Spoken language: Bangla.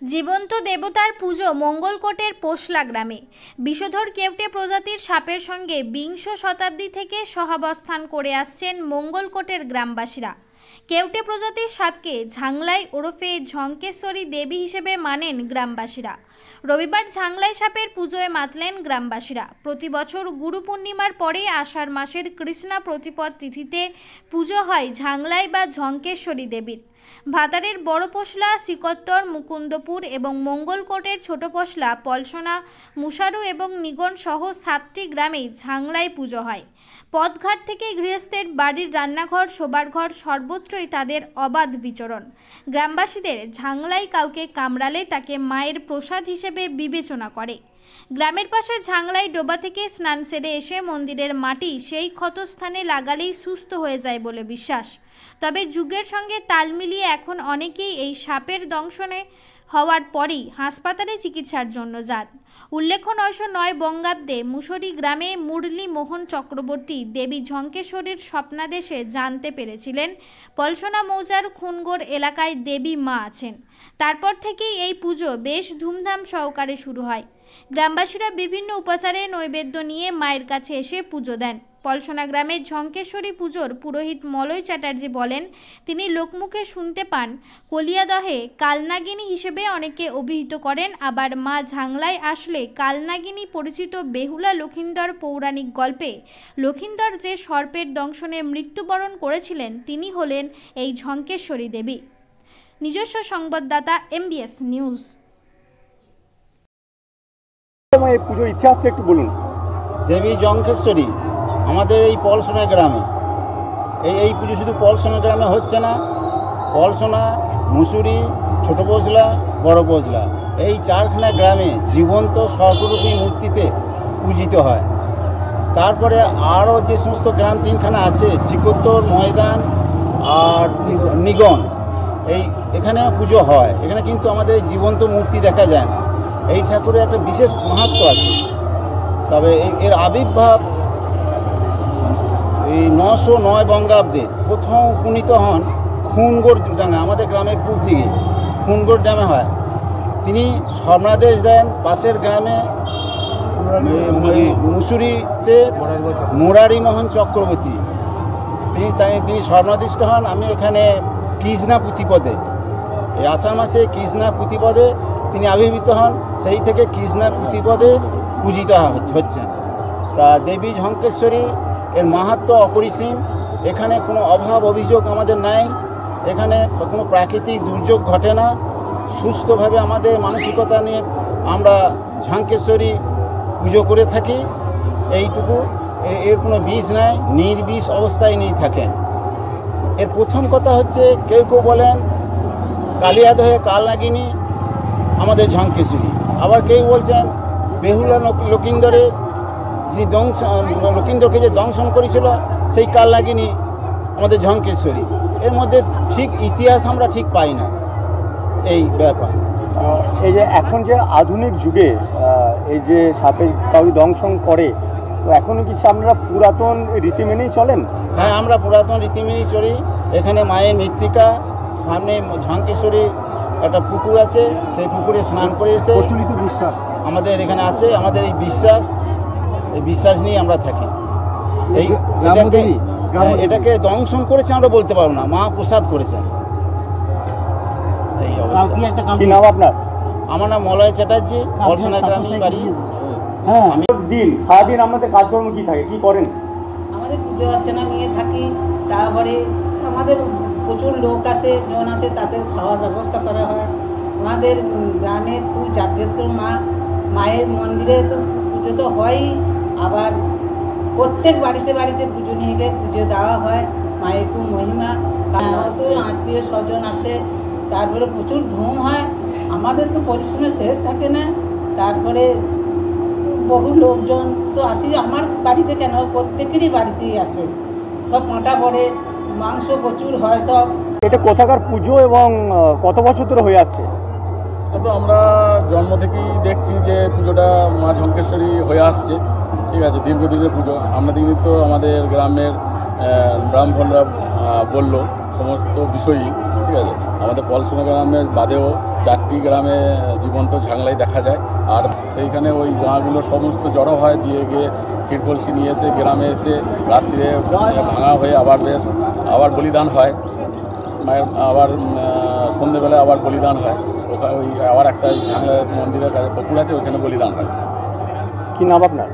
জীবন্ত দেবতার পুজো মঙ্গলকোটের পোশলা গ্রামে। বিষধর কেউটে প্রজাতির সাপের সঙ্গে বিংশ শতাব্দী থেকে সহাবস্থান করে আসছেন মঙ্গলকোটের গ্রামবাসীরা। কেউটে প্রজাতির সাপকে ঝাংলাই ওরফে ঝঙ্কেশ্বরী দেবী হিসেবে মানেন গ্রামবাসীরা। রবিবার ঝাংলাই সাপের পুজোয় মাতলেন গ্রামবাসীরা। প্রতি বছর গুরু পূর্ণিমার পরে আষাঢ় মাসের কৃষ্ণা প্রতিপদ তিথিতে পুজো হয় ঝাংলাই বা ঝঙ্কেশ্বরী দেবীর। ভাতারের বড় পোশলা, সিকত্তর, মুকুন্দপুর এবং মঙ্গলকোটের ছোট পোশলা, পলসনা, মুসারু এবং নিগন সহ 7টি গ্রামে ঝাংলাই পুজো হয়। পথঘাট থেকে গৃহস্থের বাড়ির রান্নাঘর, শোবার ঘর সর্বত্রই তাদের অবাধ বিচরণ। গ্রামবাসীদের ঝাংলাই কাউকে কামড়ালে তাকে মায়ের প্রসাদ হিসেবে বিবেচনা করে। গ্রামের পাশে ঝাংলাই ডোবা থেকে স্নান সেরে এসে মন্দিরের মাটি সেই ক্ষতস্থানে লাগালেই সুস্থ হয়ে যায় বলে বিশ্বাস। তবে যুগের সঙ্গে তাল মিলিয়ে এখন অনেকেই এই সাপের দংশনে হওয়ার পরই হাসপাতালে চিকিৎসার জন্য যান। উল্লেখ্য 909 বঙ্গাব্দে মুসরি গ্রামে মুরলী মোহন চক্রবর্তী দেবী ঝঙ্কেশ্বরীর স্বপ্নাদেশে জানতে পেরেছিলেন পলসনা মৌজার খুনগড় এলাকায় দেবী মা আছেন। তারপর থেকেই এই পুজো বেশ ধুমধাম সহকারে শুরু হয়। গ্রামবাসীরা বিভিন্ন উপাচারে নৈবেদ্য নিয়ে মায়ের কাছে এসে পুজো দেন। পলসনা গ্রামের ঝঙ্কেশ্বরী পুজোর পুরোহিত মলয় চ্যাটার্জি বলেন, তিনি লোকমুখে শুনতে পান কলিয়াদহে কালনাগিনী হিসেবে অনেকে অভিহিত করেন। আবার মা ঝাংলাই আসলে কালনাগিনী পরিচিত বেহুলা লক্ষিন্দর পৌরাণিক গল্পে লক্ষিন্দর যে সর্পের দংশনে মৃত্যুবরণ করেছিলেন তিনি হলেন এই ঝঙ্কেশ্বরী দেবী। নিজস্ব সংবাদদাতা MBS নিউজ। এই পুজোর ইতিহাসটা একটু বলুন। দেবী ঝঙ্কেশ্বরী আমাদের এই পলসনা গ্রামে, এই পুজো শুধু পলসনা গ্রামে হচ্ছে না, পলসনা, মুসুরি, ছোট পোশলা, বড় পোশলা এই 4খানা গ্রামে জীবন্ত সর্পরূপী মূর্তিতে পূজিত হয়। তারপরে আরও যে সমস্ত গ্রাম 3খানা আছে, সিকত্তর, ময়দান আর নিগন, এখানে পুজো হয়। এখানে কিন্তু আমাদের জীবন্ত মূর্তি দেখা যায় না। এই ঠাকুরের একটা বিশেষ মাহাত্ম্য আছে। তবে এর আবির্ভাব এই 909 বঙ্গাব্দে প্রথম উপনীত হন খুনগড় ডাঙা, আমাদের গ্রামের পূর্ব দিকে খুনগড় ড্যামে হয়। তিনি স্বর্ণাদেশ দেন পাশের গ্রামে মুসুরিতে মুরারি মোহন চক্রবর্তী, তিনি স্বর্ণাদিষ্ট হন। আমি এখানে কৃষ্ণা পুঁথিপদে, এই আষাঢ় মাসে কৃষ্ণা পুঁথিপদে তিনি আবির্ভূত হন। সেই থেকে কৃষ্ণা পুঁথিপদে পূজিত হচ্ছেন। তা দেবী ঝঙ্কেশ্বরী এর মাহাত্ম্য অপরিসীম। এখানে কোনো অভাব অভিযোগ আমাদের নাই, এখানে কোনো প্রাকৃতিক দুর্যোগ ঘটে না। সুস্থভাবে আমাদের মানসিকতা নিয়ে আমরা ঝঙ্কেশ্বরী পুজো করে থাকি। এইটুকু, এর কোনো বিষ নাই, নির্বিষ অবস্থায় নিয়ে থাকেন। এর প্রথম কথা হচ্ছে, কেউ কেউ বলেন কালিয়াদহে কালনাগিনী আমাদের ঝঙ্কেশ্বরী, আবার কেউ বলছেন বেহুলা লক্ষিন্দরে যিনি লক্ষিন্দরকে যে দংশন করেছিল সেই কালনাগিনী আমাদের ঝঙ্কেশ্বরী। এর মধ্যে ঠিক ইতিহাস আমরা ঠিক পাই না এই ব্যাপার। এই যে এখন যে আধুনিক যুগে এই যে সাপের কাউকে দংশন করে, তো এখনও কি আপনারা পুরাতন রীতি মেনেই চলেন? হ্যাঁ, আমরা পুরাতন রীতি মেনেই চলি। এখানে মায়ের মৃত্তিকা, সামনে ঝঙ্কেশ্বরী একটা পুকুর আছে, সেই পুকুরে স্নান করে এসে প্রচলিত বিশ্বাস আমাদের এখানে আছে। আমাদের এই বিশ্বাস নিয়ে আমরা থাকি। এটাকে দংশন করেছে আমরা বলতে পারবো না, মা প্রসাদ করেছেন। এই অবস্থা। কি নাম আপনার? আমার নাম মলয় চ্যাটার্জি, পলসনা গ্রামেই বাড়ি। আমি সারাদিন আমাদের কাজকর্ম কি থাকে, কি করেন? আমাদের পুজো অর্চনা নিয়ে থাকি। তারপরে আমাদের প্রচুর লোক আসে, জন আসে, তাদের খাওয়ার ব্যবস্থা করা হয়। আমাদের গ্রামে খুব জাগ্রত মায়ের মন্দিরে তো পুজো তো হয়ই, আবার প্রত্যেক বাড়িতে বাড়িতে পুজো নিয়ে গিয়ে পুজো দেওয়া হয়। মায়ের খুব মহিমা, আত্মীয় স্বজন আসে, তারপরে প্রচুর ধুম হয়। আমাদের তো পরিশ্রমের শেষ থাকে না। তারপরে বহু লোকজন তো আসি, আমার বাড়িতে কেন প্রত্যেকেরই বাড়িতেই আসে। সব পাঁটা পড়ে, মাংস প্রচুর হয় সব। এটা কোথাকার পুজো এবং কত বছর ধরে হয়ে আসছে? তো আমরা জন্ম থেকেই দেখছি যে পুজোটা মা ঝঙ্কেশ্বরী হয়ে আসছে। ঠিক আছে, দীর্ঘদিনের পুজো। আমরা দেখি তো আমাদের গ্রামের ব্রাহ্মণরা বলল সমস্ত বিষয়ই। ঠিক আছে, আমাদের পলসনা গ্রামের বাদেও 4টি গ্রামে জীবন্ত ঝাংলাই দেখা যায়। আর সেইখানে ওই গাঁগুলো সমস্ত জড়ো হয়, দিয়ে গিয়ে ক্ষীরকলসি নিয়ে এসে গ্রামে এসে রাত্রিরে ভাঙা হয়ে আবার বলিদান হয় মায়ের, আবার সন্ধেবেলায় আবার বলিদান হয়। ওখানে ওই আবার একটা ঝাংলা মন্দিরের কাছে পুকুর আছে, ওইখানে বলিদান হয়। কি নাম আপনার?